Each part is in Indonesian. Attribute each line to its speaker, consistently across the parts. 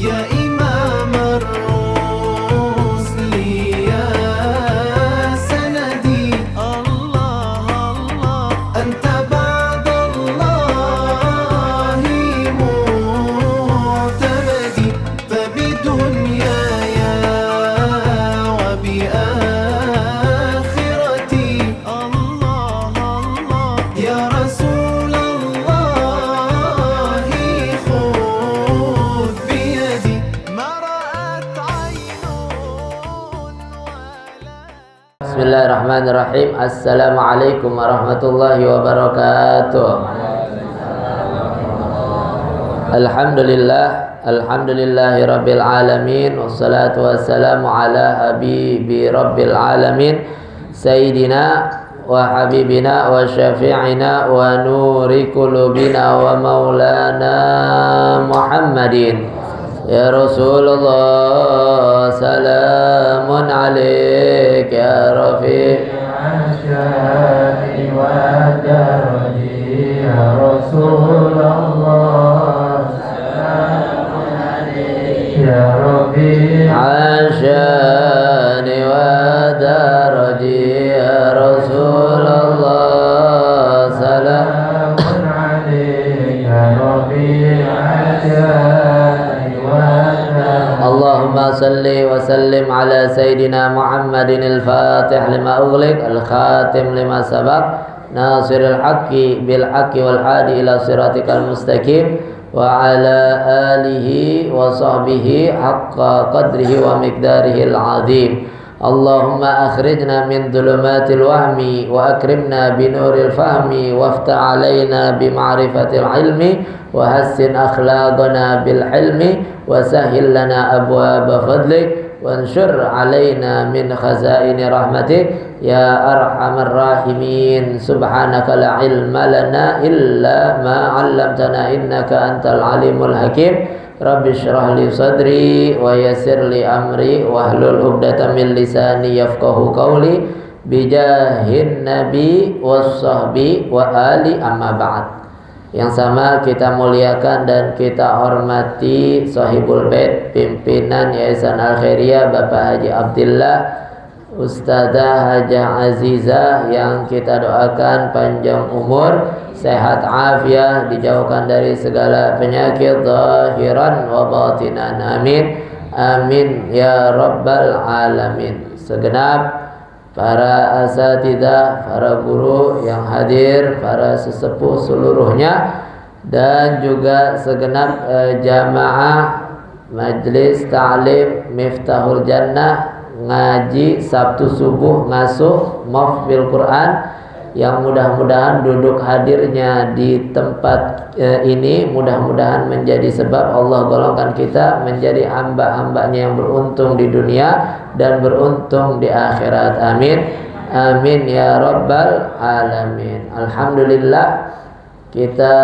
Speaker 1: يا إمام الرسل يا سندي الله الله أنت بعد الله معتمدي فبدنياي وبآخرتي الله الله يا رسول الله خذ بيدي ما رأت عين ولا
Speaker 2: Bismillahirrahmanirrahim. Assalamualaikum warahmatullahi wabarakatuh. Alhamdulillahi rabbil alamin. Wassalatu wassalamu ala habibi rabbil alamin, Sayyidina wa habibina wa syafi'ina wa nuri qulubina wa maulana Muhammadin. Ya Rasulullah, salamun alaik ya Rafiq
Speaker 3: Asyari wa daraji ya Rasulullah, salamun alaik ya Rabbi.
Speaker 2: Asyani wa daraji ya Rasulullah,
Speaker 3: Salamun alaik ya Rabbi. Asyari wa daraji.
Speaker 2: Allahumma salli wa sallim ala Sayyidina Muhammadin al-Fatih lima ughliq al-khatim lima sabaq nasiril haqqi bil haqqi wal hadi ila siratikal mustaqim wa ala alihi wa sahbihi haqqa qadrihi wa miqdarihi al-azim. Allahumma akhrijna min dhulumatil wahmi wa akrimna binuril fahmi waftah alaina bima'rifatil ilmi wa hassin akhlaqana bil hilmi wa sahhil lana abwaaba fadlik wanshur alaina min khazaini rahmatik ya arhamar rahimin. Subhanaka la ilma lana illa ma 'allamtana innaka antal alimul hakim. Rabbi shrah li sadri wa yassir li amri wahlul 'uqdatam min lisani yafqahu qawli bijahin nabi wassahbi wa ali amma ba'd. Yang sama kita muliakan dan kita hormati Sahibul Bait, pimpinan Yayasan Al Khairiyah Bapak Haji Abdillah, Ustazah Hajah Azizah, yang kita doakan panjang umur, sehat afiah, dijauhkan dari segala penyakit zahiran wa batinan. Amin amin ya rabbal alamin. Segenap para asatidzah, para guru yang hadir, para sesepuh seluruhnya, dan juga segenap jamaah Majlis Ta'lim Miftahul Jannah ngaji Sabtu subuh ngasuh Mahfil Quran, yang mudah-mudahan duduk hadirnya di tempat ini mudah-mudahan menjadi sebab Allah golongkan kita menjadi hamba-hambanya yang beruntung di dunia dan beruntung di akhirat. Amin amin ya rabbal alamin. Alhamdulillah, kita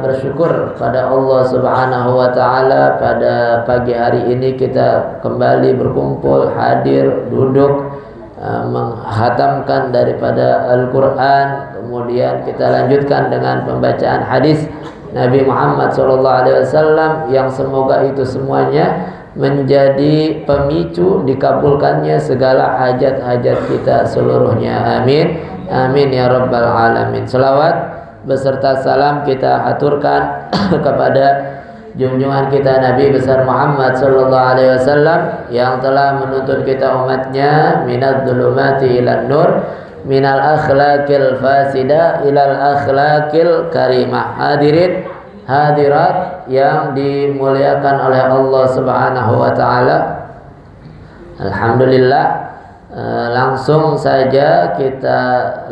Speaker 2: bersyukur pada Allah Subhanahu wa taala pada pagi hari ini kita kembali berkumpul, hadir, duduk menghatamkan daripada Al-Quran. Kemudian kita lanjutkan dengan pembacaan hadis Nabi Muhammad SAW, yang semoga itu semuanya menjadi pemicu dikabulkannya segala hajat-hajat kita seluruhnya. Amin amin ya rabbal alamin. Selawat beserta salam kita haturkan kepada junjungan kita Nabi besar Muhammad sallallahu alaihi wasallam, yang telah menuntun kita umatnya minadz zulumati ilan nur, minal akhlaqil fasida ilal akhlaqil karimah. Hadirin hadirat yang dimuliakan oleh Allah Subhanahu wa taala. Alhamdulillah, langsung saja kita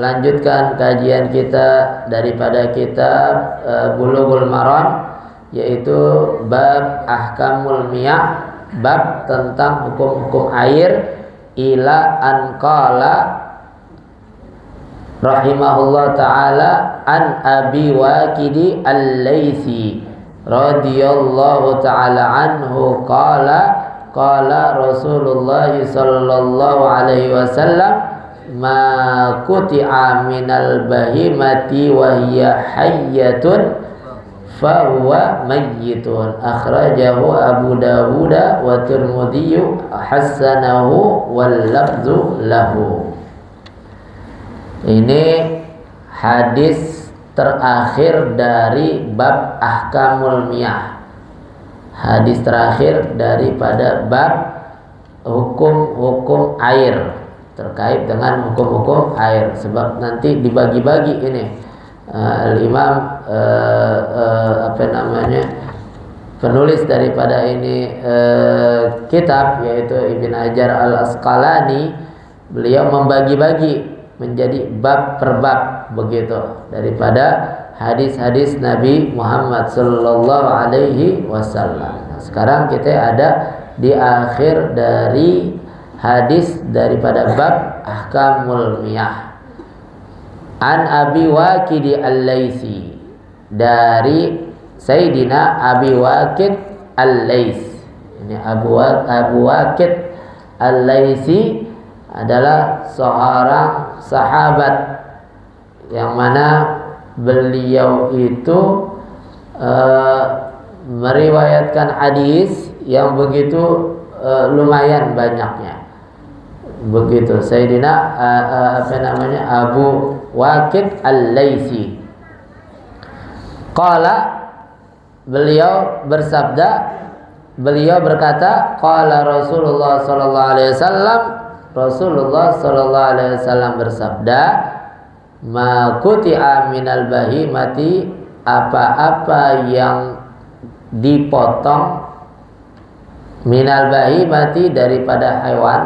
Speaker 2: lanjutkan kajian kita daripada kitab Bulughul Maram, yaitu bab ahkamul miyah, bab tentang hukum-hukum air. Ila anqala rahimahullah ta'ala an Abi Waqidi al-Laythi radhiyallahu ta'ala anhu qala qala Rasulullah sallallahu alaihi wasallam ma kuti'a minal bahimati wa hiya hayyatun fahuwa mayyitun. Akhrajahu Abu Dawud wa Tirmidzi hasanahu wal lafzu lahu. Ini hadis terakhir dari bab ahkamul miyah. Hadis terakhir daripada bab hukum-hukum air, terkait dengan hukum-hukum air. Sebab nanti dibagi-bagi ini. Imam penulis daripada ini kitab, yaitu Ibn Hajar Al-Asqalani, beliau membagi-bagi menjadi bab per bab begitu daripada hadis-hadis Nabi Muhammad sallallahu alaihi wasallam. Sekarang kita ada di akhir dari hadis daripada bab ahkamul miyah. An Abi Waqid Al-Laitsi, dari Sayyidina Abi Waqid Al-Laitsi. Ini Abu Waqid Al-Laitsi adalah seorang sahabat yang mana beliau itu meriwayatkan hadis yang begitu lumayan banyaknya. Begitu Sayyidina Abu Waqid Al-Laitsi. Qala, beliau bersabda, beliau berkata, qala Rasulullah sallallahu alaihi wasallam, Rasulullah sallallahu alaihi wasallam bersabda, ma quti'a minal bahimati, apa-apa yang dipotong, minal bahimati daripada hewan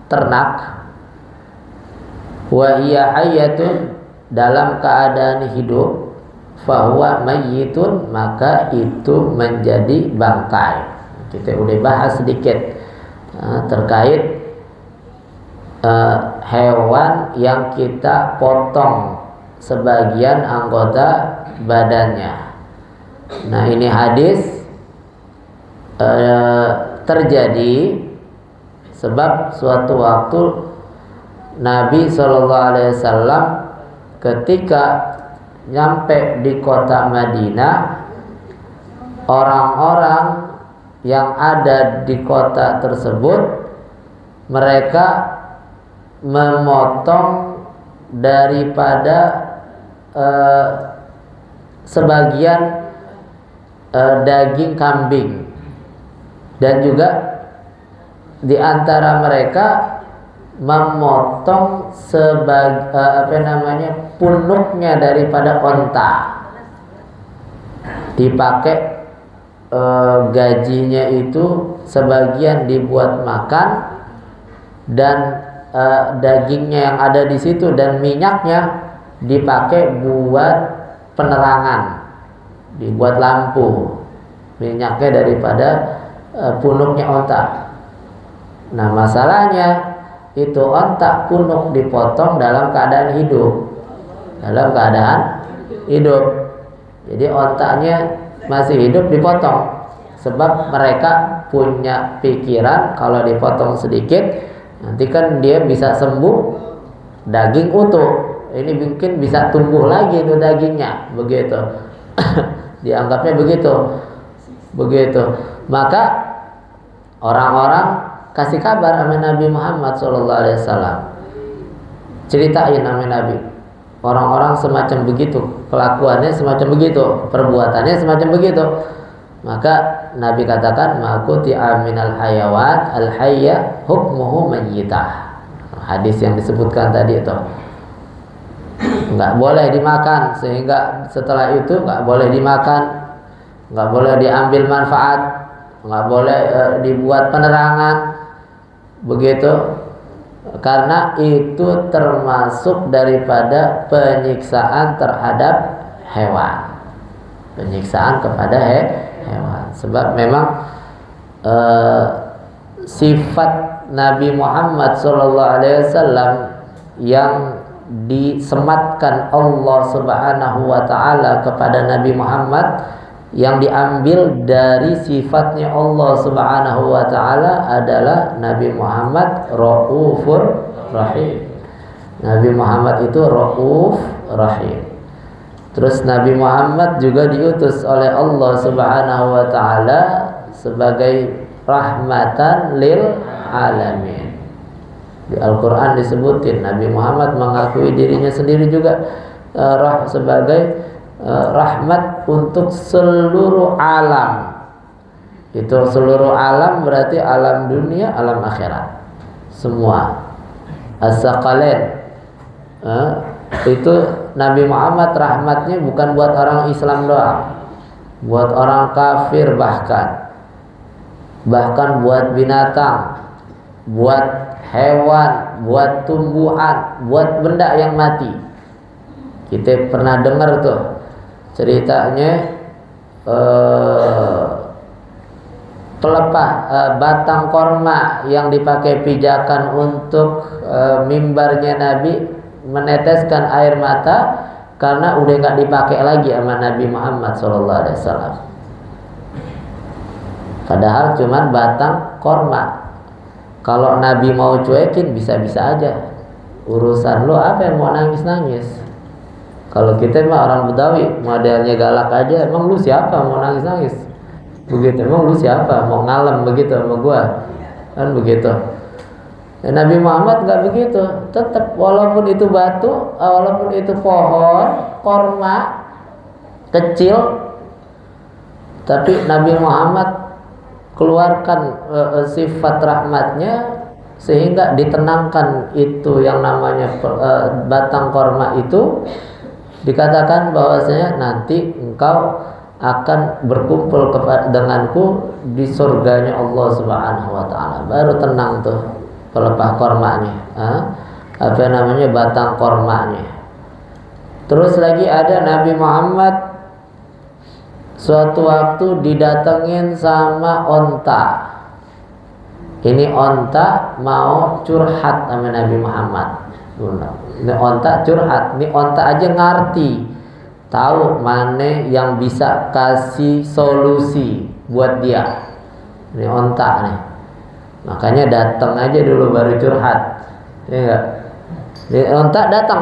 Speaker 2: ternak, wa hiya hayyatun, dalam keadaan hidup, fahuwa mayyitun, maka itu menjadi bangkai. Kita udah bahas sedikit terkait hewan yang kita potong sebagian anggota badannya. Nah, ini hadis terjadi sebab suatu waktu Nabi SAW ketika nyampe di kota Madinah, orang-orang yang ada di kota tersebut mereka memotong daripada sebagian daging kambing, dan juga di antara mereka memotong punuknya daripada onta, dipakai gajinya itu sebagian dibuat makan, dan dagingnya yang ada di situ dan minyaknya dipakai buat penerangan, dibuat lampu, minyaknya daripada punuknya onta. Nah, masalahnya itu onta punuk dipotong dalam keadaan hidup, jadi ontanya masih hidup dipotong, sebab mereka punya pikiran kalau dipotong sedikit nanti kan dia bisa sembuh, daging utuh, ini mungkin bisa tumbuh lagi itu dagingnya, begitu. Dianggapnya begitu. Maka orang-orang kasih kabar sama Nabi Muhammad SAW, ceritain sama Nabi, orang-orang semacam begitu, kelakuannya semacam begitu, perbuatannya semacam begitu. Maka Nabi katakan, maquti'a minal hayawan al-hayya hukmuhu mayyitah. Hadis yang disebutkan tadi itu nggak boleh dimakan, sehingga setelah itu nggak boleh dimakan, nggak boleh diambil manfaat, nggak boleh dibuat penerangan, begitu, karena itu termasuk daripada penyiksaan terhadap hewan, penyiksaan kepada hewan. Sebab memang sifat Nabi Muhammad SAW yang disematkan Allah Subhanahu wa Ta'ala kepada Nabi Muhammad, yang diambil dari sifatnya Allah Subhanahu wa Ta'ala adalah Nabi Muhammad Raufur Rahim. Nabi Muhammad itu Rauf Rahim. Terus Nabi Muhammad juga diutus oleh Allah Subhanahu wa taala sebagai rahmatan lil alamin. Di Al-Qur'an disebutin Nabi Muhammad mengakui dirinya sendiri juga sebagai rahmat untuk seluruh alam. Itu seluruh alam berarti alam dunia, alam akhirat. Semua. As-saqalain. Itu Nabi Muhammad rahmatnya bukan buat orang Islam doang, buat orang kafir bahkan buat binatang, buat hewan, buat tumbuhan, buat benda yang mati. Kita pernah dengar tuh ceritanya pelepah batang korma yang dipakai pijakan untuk mimbarnya Nabi meneteskan air mata karena udah nggak dipakai lagi sama Nabi Muhammad SAW. Padahal cuman batang korma. Kalau Nabi mau cuekin bisa-bisa aja. Urusan lo apa yang mau nangis-nangis? Kalau kita mah orang Betawi modelnya galak aja. Emang lu siapa mau nangis-nangis? Begitu. Emang lu siapa mau ngalem begitu sama gua? Kan begitu. Nabi Muhammad nggak begitu, tetap walaupun itu batu, walaupun itu pohon, korma kecil, tapi Nabi Muhammad keluarkan sifat rahmatnya sehingga ditenangkan itu yang namanya batang korma itu. Dikatakan bahwasanya nanti engkau akan berkumpul denganku di surganya Allah Subhanahu wa taala. Baru tenang tuh pelepah kormanya, apa namanya batang kormanya. Terus lagi ada Nabi Muhammad suatu waktu didatengin sama onta. Ini onta mau curhat sama Nabi Muhammad. Ini onta curhat. Ini onta aja ngerti, tahu mana yang bisa kasih solusi buat dia. Ini onta nih. Makanya datang aja dulu baru curhat, ya enggak? Onta datang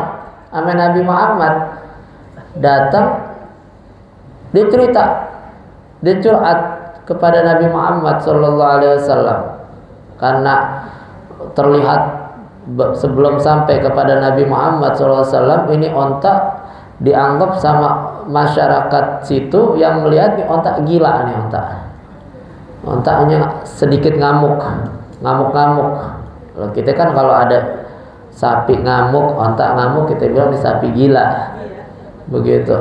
Speaker 2: sama Nabi Muhammad, datang, dia cerita, dia curhat kepada Nabi Muhammad SAW. Karena terlihat sebelum sampai kepada Nabi Muhammad SAW, ini onta dianggap sama masyarakat situ yang melihat nih onta gila nih onta. Ontanya sedikit ngamuk. Kalau kita kan kalau ada sapi ngamuk, onta ngamuk, kita bilang ini sapi gila. Begitu.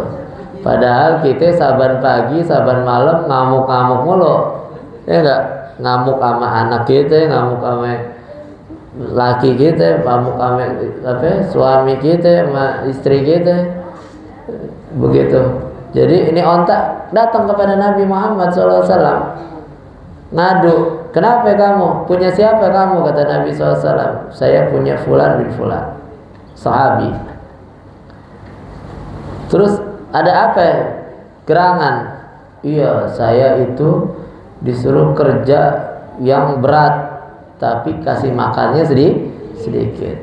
Speaker 2: Padahal kita saban pagi, saban malam ngamuk-ngamuk mulu. Ya enggak? Ngamuk sama anak kita, ngamuk sama laki kita, ngamuk sama suami kita, sama istri kita. Begitu. Jadi ini onta datang kepada Nabi Muhammad SAW. Ngadu, kenapa kamu? Punya siapa kamu? Kata Nabi SAW. Saya punya fulan bin fulan, sahabi. Terus ada apa? Gerangan. Iya, saya itu disuruh kerja yang berat, tapi kasih makannya sedikit.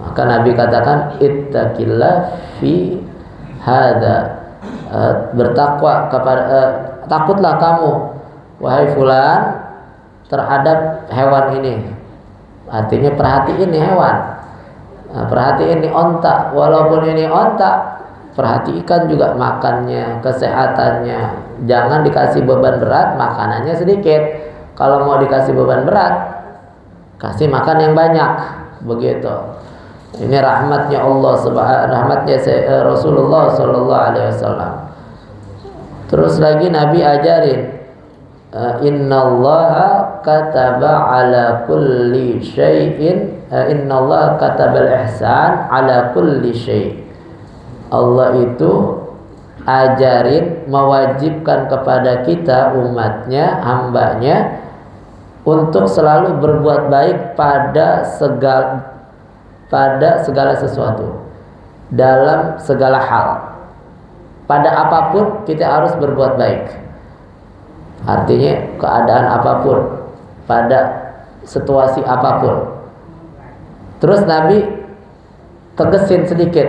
Speaker 2: Maka Nabi katakan, ittaqillah fi hada. Bertakwa kepada takutlah kamu, wahai fulan, terhadap hewan ini. Artinya perhatiin nih hewan, perhatiin nih onta. Walaupun ini onta, perhatikan juga makannya, kesehatannya. Jangan dikasih beban berat, makanannya sedikit. Kalau mau dikasih beban berat, kasih makan yang banyak. Begitu. Ini rahmatnya Allah Subhanahu, rahmatnya Rasulullah Sallallahu Alaihi Wasallam. Terus lagi Nabi ajarin, innallaha kataba ala kulli syai'in, innallaha katabal ihsan ala kulli syai'. Allah itu ajarin, mewajibkan kepada kita umatnya, hambanya, untuk selalu berbuat baik pada segala sesuatu, dalam segala hal. Pada apapun kita harus berbuat baik. Artinya keadaan apapun, pada situasi apapun. Terus Nabi tegesin sedikit,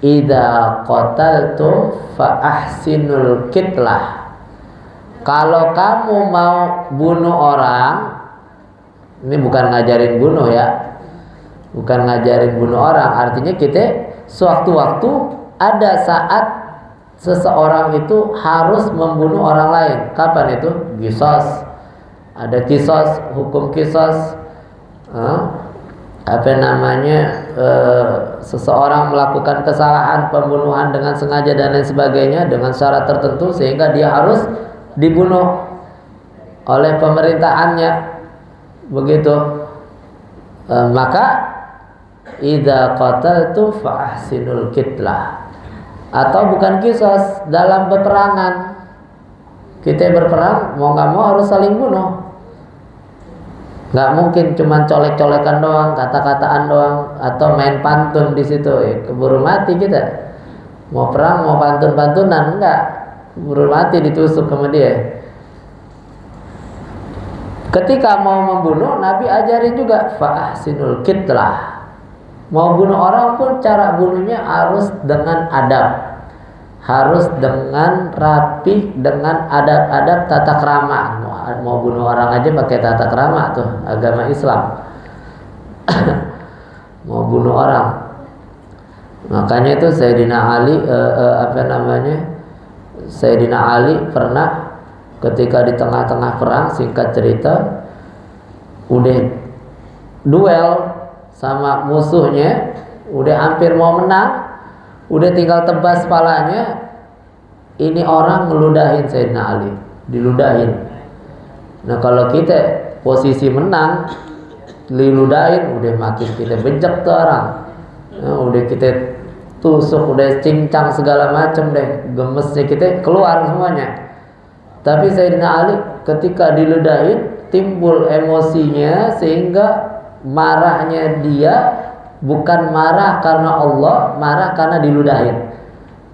Speaker 2: idza qataltum fa ahsinul kitlah. Kalau kamu mau bunuh orang, ini bukan ngajarin bunuh ya, bukan ngajarin bunuh orang. Artinya kita sewaktu-waktu ada saat seseorang itu harus membunuh orang lain. Kapan itu? Qisas. Ada qisas, hukum qisas. Seseorang melakukan kesalahan pembunuhan dengan sengaja dan lain sebagainya dengan syarat tertentu sehingga dia harus dibunuh oleh pemerintahannya, begitu. Maka idza qataltum fa ahsinul kitlah. Atau bukan qisas, dalam peperangan kita berperang mau nggak mau harus saling bunuh. Nggak mungkin cuma colek-colekan doang, kata-kataan doang, atau main pantun di situ, keburu mati kita. Mau perang, mau pantun-pantunan, enggak, keburu mati ditusuk sama dia. Ketika mau membunuh, Nabi ajarin juga fa'ahsinul kitlah. Mau bunuh orang pun cara bunuhnya harus dengan adab, harus dengan rapi, dengan adab-adab tata krama. Mau bunuh orang aja pakai tata krama tuh, agama Islam. Mau bunuh orang, makanya itu Sayyidina Ali Sayyidina Ali pernah ketika di tengah-tengah perang, singkat cerita, udah duel sama musuhnya, udah hampir mau menang, udah tinggal tebas kepalanya, ini orang ngeludahin Sayyidina Ali, diludahin. Nah kalau kita posisi menang, diludahin, udah makin kita bejek tuh orang. Nah, udah kita tusuk, udah cincang segala macam deh, gemesnya kita keluar semuanya. Tapi Sayyidina Ali ketika diludahin timbul emosinya, sehingga marahnya dia bukan marah karena Allah, marah karena diludahin.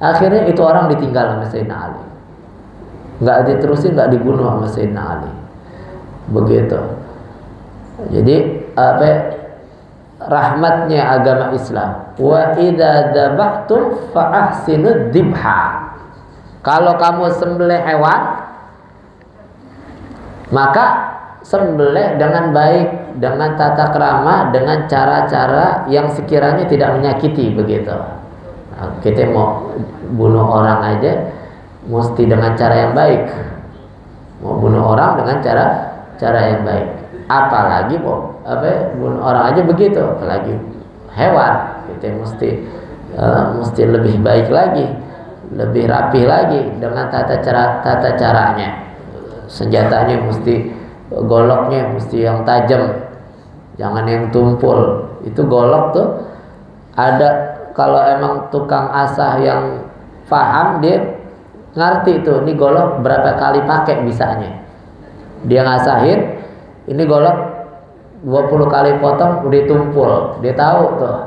Speaker 2: Akhirnya itu orang ditinggal sama Sayyidina Ali, nggak diterusin, nggak dibunuh sama Sayyidina Ali, begitu. Jadi rahmatnya agama Islam. Wa idza dzabhtum fa ahsinud dzibha. Kalau kamu sembelih hewan, maka sembelih dengan baik, dengan tata krama, dengan cara-cara yang sekiranya tidak menyakiti, begitu. Nah, kita mau bunuh orang aja mesti dengan cara yang baik. Mau bunuh orang dengan cara yang baik. Apalagi mau bunuh orang aja begitu, apalagi hewan, kita mesti lebih baik lagi, lebih rapih lagi dengan tata caranya. Senjatanya mesti, goloknya mesti yang tajam, jangan yang tumpul. Itu golok tuh ada, kalau emang tukang asah yang paham, dia ngerti tuh, ini golok berapa kali pakai bisanya. Dia ngasahin, ini golok 20 kali potong udah tumpul, dia tahu tuh.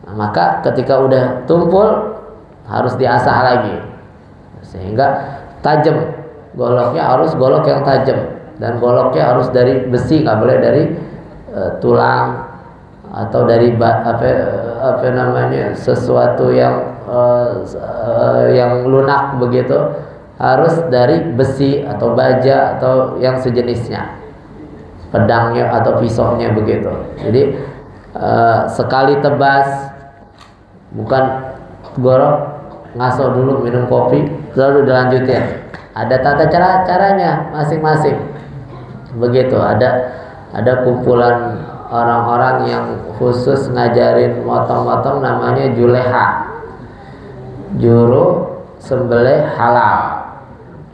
Speaker 2: Nah, maka ketika udah tumpul harus diasah lagi sehingga tajam. Goloknya harus golok yang tajam, dan goloknya harus dari besi, nggak boleh dari tulang atau dari sesuatu yang lunak, begitu. Harus dari besi atau baja atau yang sejenisnya, pedangnya atau pisaunya, begitu. Jadi sekali tebas, bukan gorok, ngaso dulu, minum kopi, lalu dilanjutin. Ada tata caranya masing-masing, begitu. Ada kumpulan orang-orang yang khusus ngajarin motong-motong, namanya juleha, juru sembelih halal,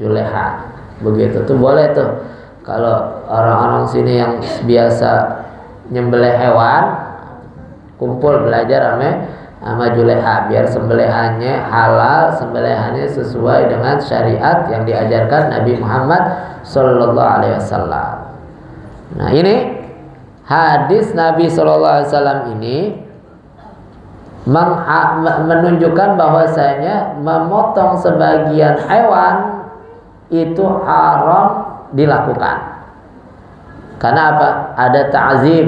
Speaker 2: juleha, begitu tuh. Boleh tuh kalau orang-orang sini yang biasa nyembelih hewan kumpul belajar sama juleha, biar sembelihannya halal, sembelihannya sesuai dengan syariat yang diajarkan Nabi Muhammad Sallallahu Alaihi Wasallam. Nah, ini hadis Nabi Sallallahu Alaihi Wasallam ini menunjukkan bahwasanya memotong sebagian hewan itu haram dilakukan. Karena apa? Ada ta'zib,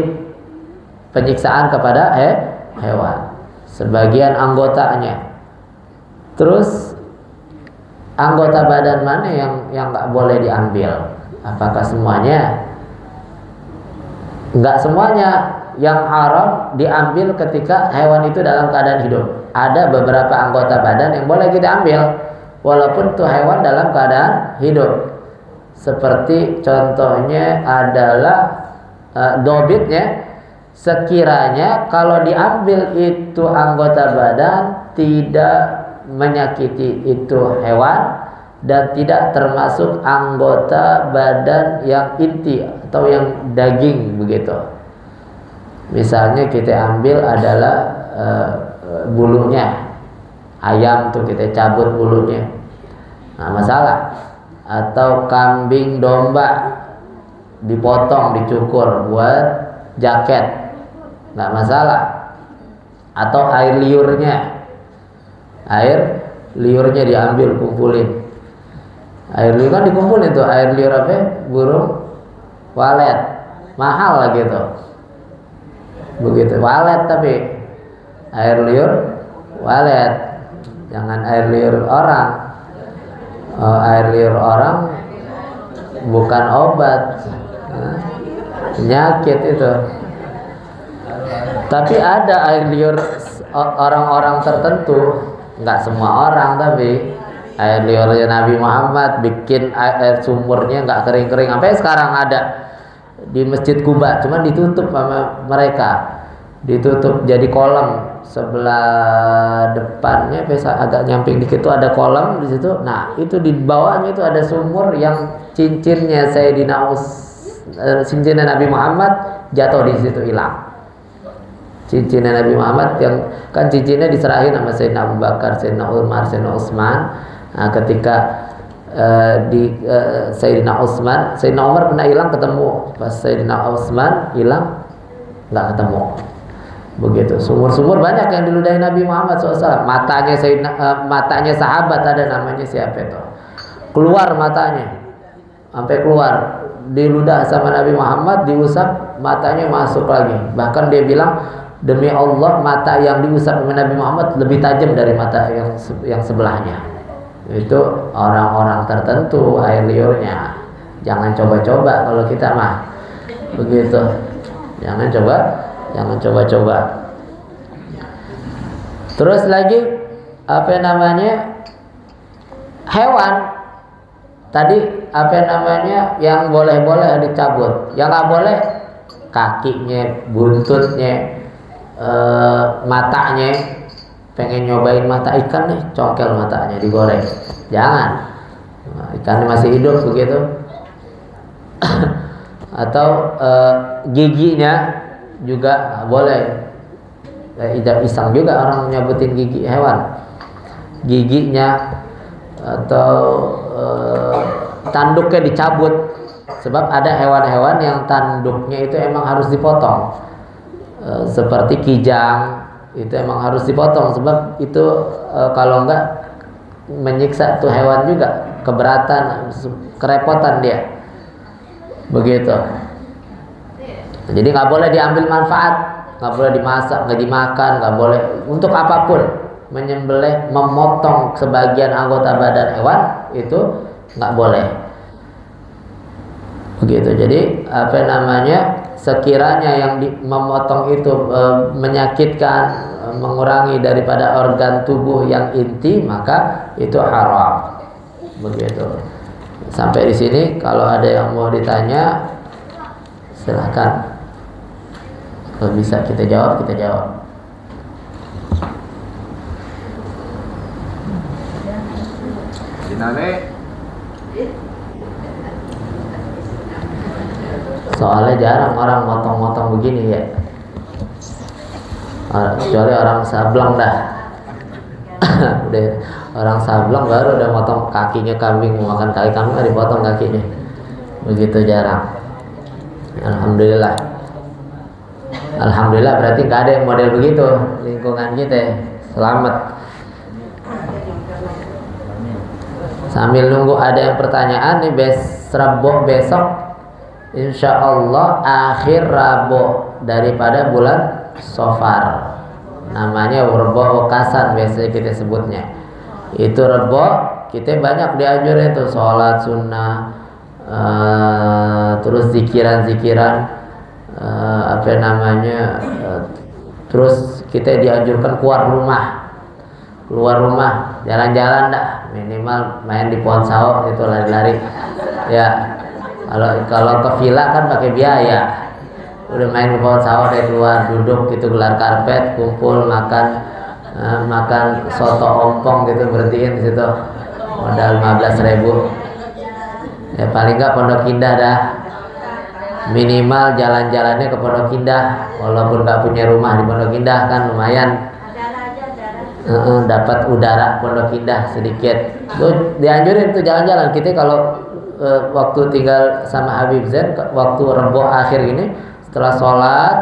Speaker 2: penyiksaan kepada hewan, sebagian anggotanya. Terus anggota badan mana yang nggak boleh diambil? Apakah semuanya? Nggak semuanya. Yang haram diambil ketika hewan itu dalam keadaan hidup. Ada beberapa anggota badan yang boleh kita ambil walaupun itu hewan dalam keadaan hidup. Seperti contohnya adalah dobitnya, sekiranya kalau diambil itu anggota badan tidak menyakiti itu hewan dan tidak termasuk anggota badan yang inti atau yang daging begitu. Misalnya kita ambil adalah bulunya ayam tuh, kita cabut bulunya, nah masalah. Atau kambing domba dipotong, dicukur buat jaket, nggak masalah. Atau air liurnya diambil, kumpulin. Air liur kan dikumpulin tuh, air liur apa? Burung walet, mahal lah gitu. Begitu, walet tapi air liur walet, jangan air liur orang. Air liur orang bukan obat, penyakit itu. Tapi ada air liur orang-orang tertentu, nggak semua orang, tapi air liurnya Nabi Muhammad bikin air sumurnya nggak kering-kering. Sampai sekarang ada di Masjid Kuba, cuman ditutup sama mereka, ditutup jadi kolam. Sebelah depannya agak nyamping dikit tuh ada kolam di situ. Nah itu di bawahnya itu ada sumur yang cincinnya cincinnya Nabi Muhammad jatuh di situ, hilang. Cincinnya Nabi Muhammad yang kan cincinnya diserahin sama Sayyidina Abu Bakar, Sayyidina Umar, Sayyidina Utsman. Nah ketika Sayyidina Utsman, Sayyidina Umar pernah hilang, ketemu. Pas Sayyidina Utsman hilang, nggak ketemu. Begitu. Sumur-sumur banyak yang diludahi Nabi Muhammad SAW. Matanya sahabat ada namanya siapa itu? Keluar matanya, sampai keluar, diludah sama Nabi Muhammad, diusap, matanya masuk lagi. Bahkan dia bilang, demi Allah mata yang diusap oleh Nabi Muhammad lebih tajam dari mata yang sebelahnya. Itu orang-orang tertentu air liurnya. Jangan coba-coba kalau kita mah begitu. Jangan coba-coba. Terus lagi apa namanya? Hewan tadi apa namanya yang boleh-boleh dicabut, yang nggak boleh kakinya, buntutnya, matanya. Pengen nyobain mata ikan nih, congkel matanya digoreng, jangan. Ikannya masih hidup begitu. Atau giginya juga nggak boleh. Ijab isang juga orang nyabutin gigi hewan, giginya atau tanduknya dicabut. Sebab ada hewan-hewan yang tanduknya itu emang harus dipotong, seperti kijang itu emang harus dipotong. Sebab itu kalau enggak menyiksa tuh hewan juga, keberatan, kerepotan dia. Begitu. Jadi nggak boleh diambil manfaat, nggak boleh dimasak, nggak dimakan, nggak boleh untuk apapun. Menyembelih, memotong sebagian anggota badan hewan itu nggak boleh. Begitu. Jadi apa namanya, sekiranya yang memotong itu menyakitkan, mengurangi daripada organ tubuh yang inti, maka itu haram. Begitu. Sampai di sini. Kalau ada yang mau ditanya, silahkan. Kalau bisa kita jawab, kita jawab. Soalnya jarang orang motong-motong begini ya. Kecuali orang sableng dah. Udah orang sableng baru udah motong kakinya kambing, mau makan kaki kambing dipotong kakinya. Begitu jarang. Alhamdulillah. Alhamdulillah berarti nggak ada yang model begitu lingkungan kita. Selamat. Sambil nunggu ada yang pertanyaan nih, Rabu besok insya Allah akhir Rabu daripada bulan Safar, namanya Rabu Wakasan biasanya kita sebutnya. Itu rebo kita banyak dianjurin tuh sholat sunnah, terus zikiran-zikiran, apa namanya, terus kita dianjurkan keluar rumah, jalan-jalan dah, minimal main di pohon sawo itu lari-lari. Ya, kalau ke villa kan pakai biaya. Udah main ke pohon sawo deh, keluar duduk gitu, gelar karpet, kumpul makan soto ompong gitu, berhentiin di situ, modal 15.000. Ya paling nggak Pondok Indah dah, minimal jalan-jalannya ke Pondok Indah, walaupun nggak punya rumah di Pondok Indah kan lumayan. Dapat udara Pondok Indah sedikit. Tuh dianjurin tuh jalan-jalan. Kita kalau waktu tinggal sama Habib Zain, waktu rebo akhir ini, setelah sholat,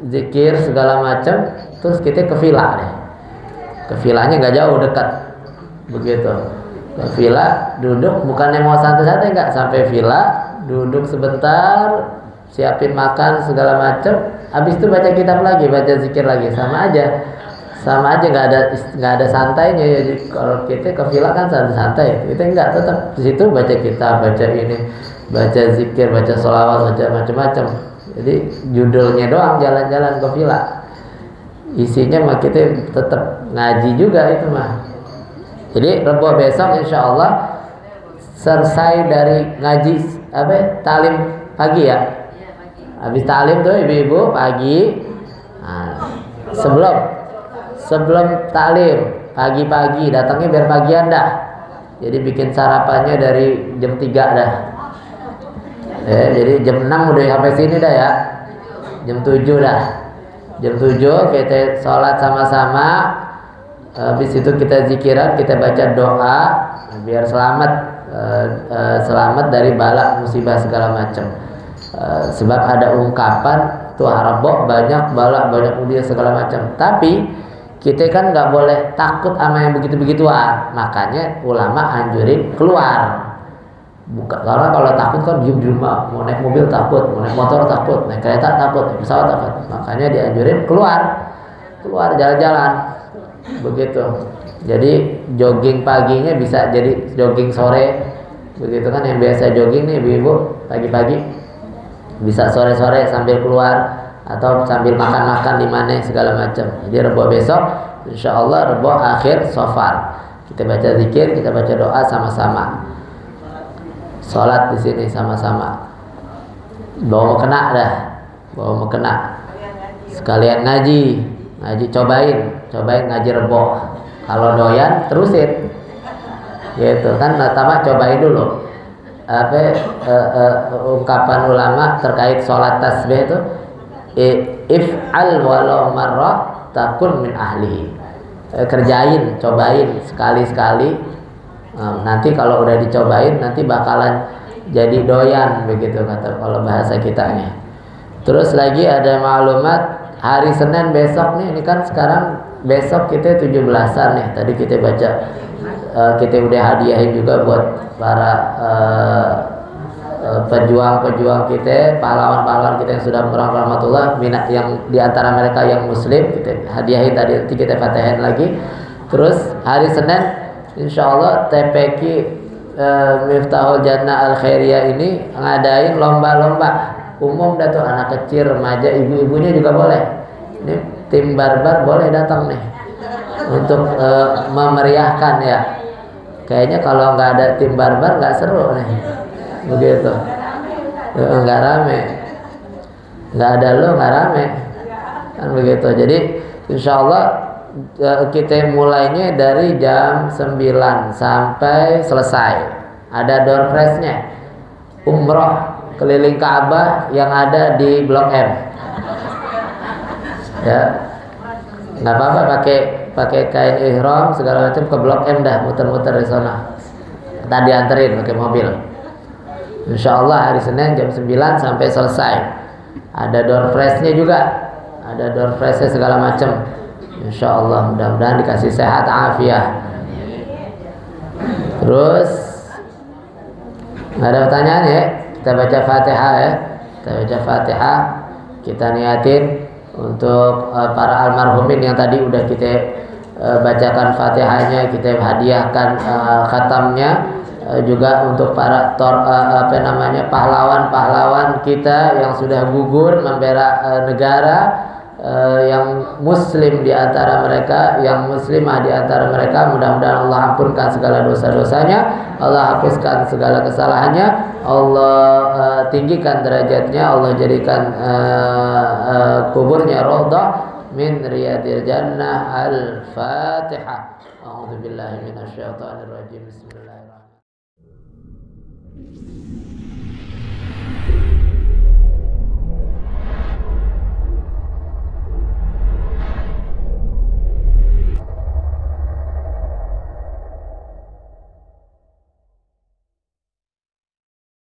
Speaker 2: zikir segala macam, terus kita ke villa deh. Ke villanya nggak jauh, dekat, begitu. Ke villa, duduk, bukannya mau santai-santai, nggak, sampai villa, duduk sebentar, siapin makan segala macam, habis itu baca kitab lagi, baca zikir lagi, sama aja, nggak ada santainya. Jadi kalau kita ke villa kan santai, kita nggak, tetap di situ baca kitab, baca ini, baca zikir, baca sholawat, baca macam-macam. Jadi judulnya doang jalan-jalan ke villa, isinya mah kita tetap ngaji juga itu mah. Jadi rebo besok insya Allah selesai dari ngaji talim pagi ya. Habis talim tuh ibu-ibu pagi, sebelum talim pagi-pagi datangnya biar pagian dah. Jadi bikin sarapannya dari jam 3 dah. Jadi jam 6 udah sampai sini dah ya. Jam 7 dah. Jam 7 kita sholat sama-sama. Habis itu kita zikiran, kita baca doa biar selamat dari bala musibah segala macam. Sebab ada ungkapan tuh harabo banyak bala banyak ujian segala macam. Tapi kita kan nggak boleh takut sama yang begitu-begituan. Makanya ulama anjurin keluar. Karena kalau takut kan diem di rumah, mau naik mobil takut, mau naik motor takut, naik kereta takut, naik pesawat takut. Makanya dianjurin keluar jalan-jalan. Begitu. Jadi jogging paginya bisa jadi jogging sore, begitu kan, yang biasa jogging nih ibu-ibu pagi-pagi bisa sore-sore sambil keluar atau sambil makan-makan di mana segala macam. Jadi rebo besok insya Allah rebo akhir Safar, kita baca zikir, kita baca doa sama-sama, sholat di sini sama-sama, bawa mukena sekalian ngaji cobain ngaji rebo. Kalau doyan terusin, gitu kan. Pertama cobain dulu ungkapan ulama terkait sholat tasbih itu, if'al walau marrah takun min ahli. Kerjain, cobain sekali-sekali. Nanti kalau udah dicobain nanti bakalan jadi doyan, begitu kata kalau bahasa kitanya. Terus lagi ada maklumat hari Senin besok nih, ini kan sekarang besok kita 17-an nih. Tadi kita baca, kita udah hadiahin juga buat para pejuang-pejuang kita, pahlawan-pahlawan kita yang sudah merahmat rahmatullah, yang diantara mereka yang muslim, kita hadiahin tadi, nanti kita fatihin lagi. Terus hari Senin insya Allah TPQ Miftahul Jannah Al Khairiyah ini ngadain lomba-lomba umum dah tuh, anak kecil, remaja, ibu-ibunya juga boleh. Ini tim barbar boleh datang nih untuk memeriahkan ya. Kayaknya kalau nggak ada tim barbar nggak seru nih, begitu. Nggak rame, nggak ada lo nggak rame, kan begitu. Jadi insya Allah kita mulainya dari jam 9 sampai selesai. Ada door prize-nya, umroh keliling Ka'bah yang ada di Blok M. Ya, nggak apa-apa pakai kain ihram segala macam ke Blok M dah, muter-muter di sana. Tadi anterin pakai mobil. Insya Allah hari Senin jam 9 sampai selesai. Ada door prize-nya juga, ada door prize-nya segala macam. Insya Allah mudah-mudahan dikasih sehat afiah. Terus nggak ada pertanyaan ya? Kita baca Fatihah ya. Kita baca Fatihah. Kita niatin untuk para almarhumin yang tadi udah kita bacakan Fatihahnya, kita hadiahkan khatamnya, juga untuk para pahlawan-pahlawan kita yang sudah gugur membela negara, yang muslim di antara mereka, yang muslimah di antara mereka, mudah-mudahan Allah ampunkan segala dosa-dosanya, Allah hapuskan segala kesalahannya, Allah tinggikan derajatnya, Allah jadikan kuburnya raudhah min riyadil jannah. Al-Fatihah. A'udzubillahi minasyaitonir rajim. Bismillah.